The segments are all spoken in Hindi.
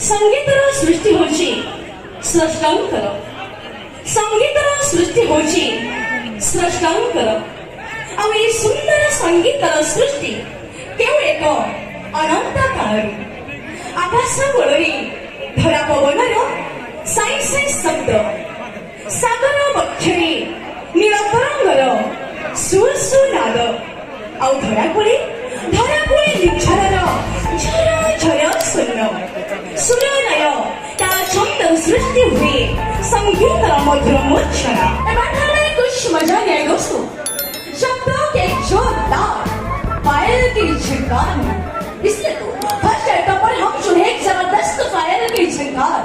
संगीतर सृष्टि होची स्रष्टांकर संगीतर सृष्टि होची स्रष्टांकर ଆଉ ଏ ସୁନ୍ଦର ସଙ୍ଗୀତର ସୃଷ୍ଟି କେଉଁ ଏକ ଅନନ୍ତ କାଳରୁ ଆକାଶ ଗୋଳରେ ଧରା ପବନର ସାଇ ସାଇ ଶବ୍ଦ ସାଗର ବକ୍ଷରେ ନୀଳ ତରଙ୍ଗର ସୁର ସୁନାଦ ଆଉ ଧରାକୁଳି ନିର୍ଝରର ଝର ଝର ଶୂନ୍ୟ ସୁରଲୟ ତା ଛନ୍ଦରୁ ସୃଷ୍ଟି ହୁଏ संगीतर मधुर मूर्छना कुछ मजा नहीं आया दोस्तों शब्दों के जोरदार पायल की झंकार इसलिए तो फर्स्ट आइटम पर हम सुने एक जबरदस्त पायल की झंकार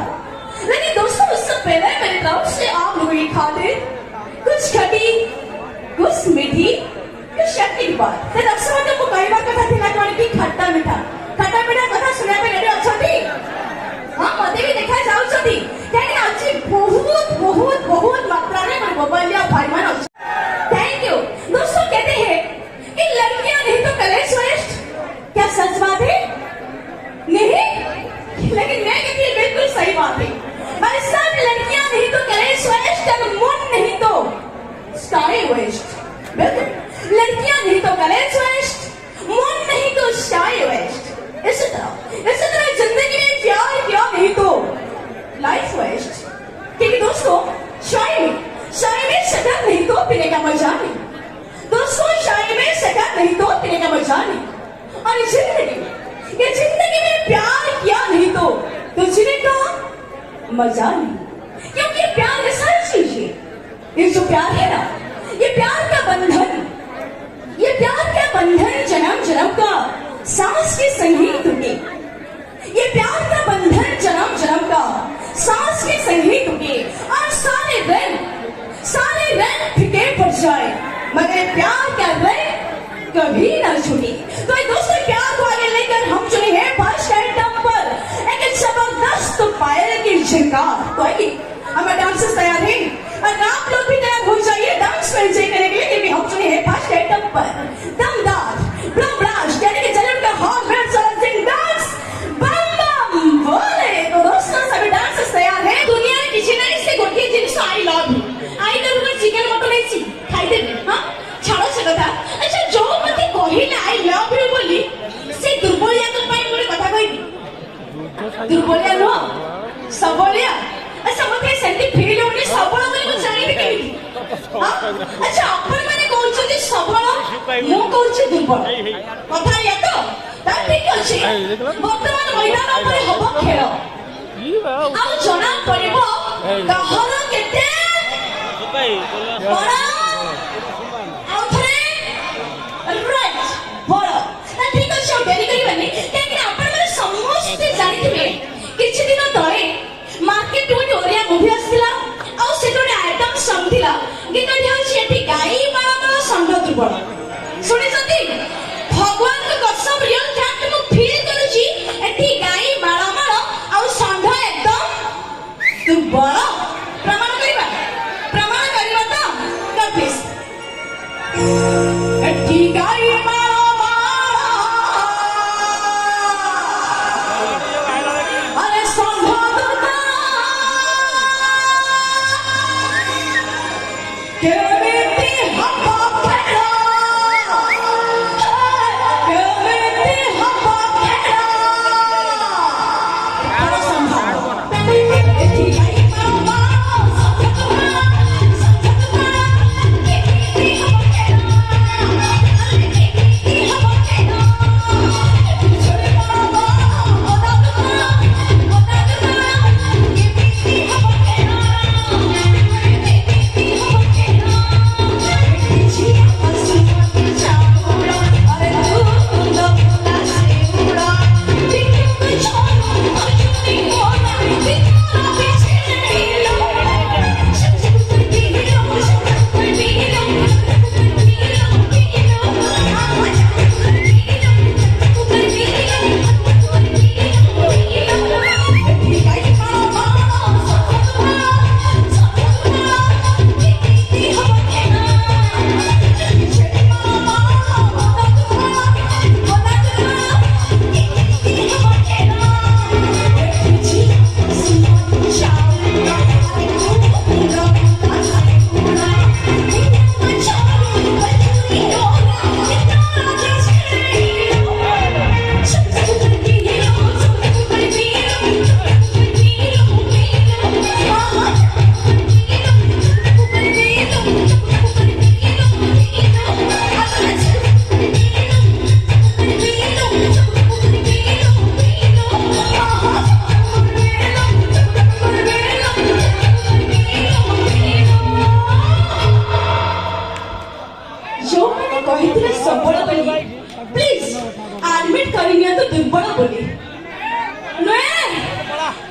लेकिन दोस्तों उससे पहले मेरी तरफ से आप लोग ये खाते कुछ खटी कुछ मीठी कुछ शक्ति की बात तो दर्शकों को कई बार कथा थी लगवाने की खट्टा मीठा कथा सुनने पे रेडी अच्छा थी हाँ मते भी देखा जाओ छथि काहे आज बहुत बहुत बहुत मात्रा में मोबाइल भाई मान थैंक यू दोस्तों कहते हैं कि लड़कियां नहीं तो कले श्रेष्ठ क्या सच बात है नहीं लेकिन मैं कहती हूँ बिल्कुल सही बात है भाई साहब लड़कियां नहीं तो कले श्रेष्ठ और मन नहीं तो स्टाइल वेस्ट बिल्कुल लड़कियां नहीं तो कले श्रेष्ठ मन नहीं तो स्टाइल वेस्ट इसी तरह जिंदगी में प्यार किया नहीं तो लाइफ वेस्ट क्योंकि दोस्तों चाय में शक्कर नहीं तो पीने का मजा नहीं दोस्तों चाय में शक्कर नहीं तो पीने का मजा नहीं और जिंदगी में प्यार किया नहीं तो जीने का मजा नहीं क्योंकि प्यार ऐसा चीज है ये जो प्यार है ना ये प्यार का बंधन जन्म जन्म का सांस के संगीत टूटे ये प्यार का बंधन जन्म जन्म का सांस के संगीत टूटे और सारे रंग फीके पड़ जाए मगर प्यार का रंग कभी ना छूटे तो दोस्तों प्यार को आगे लेकर हम चले हैं फर्स्ट आइटम पर एक जबरदस्त पायल की झंकार तो आइए हमारे डांसर्स तैयार हैं और आप लोग भी तैयार हो जाइए डांस में एंजॉय करने के लिए क्योंकि हम चले हैं फर्स्ट आइटम पर दमदार ब्रह्मराज यानी कि जन्म का हॉट रेड चैलेंजिंग डांस बम बम बोले तो दोस्तों सभी डांसर्स तैयार हैं दुनिया में किसी ना किसी गोटे जिनिस आई लव यू आई तो चिकन मटन ऐसी खाई दे हां छाड़ो से कथा अच्छा जो मते कहिला आई लव यू बोली से दुर्बलिया तो पाई मोरे कथा कहबी दुर्बलिया नो सबलिया अच्छा मते सेंटी फील होनी सबल बोली को जानि दे केबी हां अच्छा अपन माने कहउछथि सबल मु कहउछि दुर्बल कथा या तो ता ठीक अछि वर्तमान मैदान पर हबो खेल आ जना पड़िबो कहर केते बड़ा आउथरे राइट बड़ा ता ठीक अछि डेरी करिबानी काहे अपन माने समस्त जानिथिबे किछि दिन तळे मार्केट में ओरिया मूवी आसिला आ सेटोरे आइटम सॉन्ग थिला गीतटी होछि एठी गाई माळा संग दुर्बल सुनि सती भगवान को कसम रियल फैक्ट मु फील करूची एठी गाई माळा आ संग एकदम दुर्बल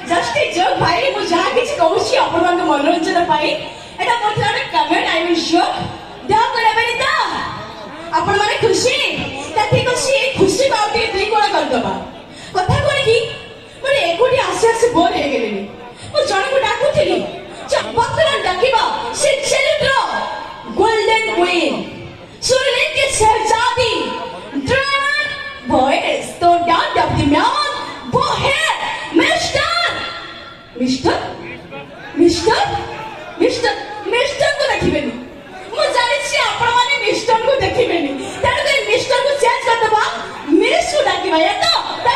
जस्ट जोक भाई मु जहा किछ कहूची अपन मान मनोरंजन पाई एटा मोर थोड़ा कमेंट आई विल शो देह करे बेनी ता अपन माने खुशी ता ठीक अछि खुशी बाउटी दुई कोण कर दबा कथा कोन की मोर एकोटी आसे आसे बोर हे गेलेनी मु जण को डाकुथिली पत्र डाकिबा से चरित्र गोल्डन क्वीन सुरले के शहजादी ड्रैगन वॉइस तो डांट ऑफ द मैन वो है मिस्टर मिस्टर को देखिबेनी मु जानि छी आपण माने मिस्टर को देखिबेनी तार के मिस्टर को चेंज कर दबा मिस को डाकिबा या तो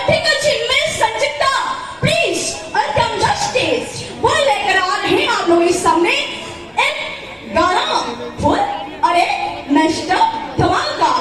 ठीक अछि miss Sanchita please welcome justice वो लेकर आ रहे हैं आप लोगों के सामने एक गाना फुल अरे मिस्टर धमाका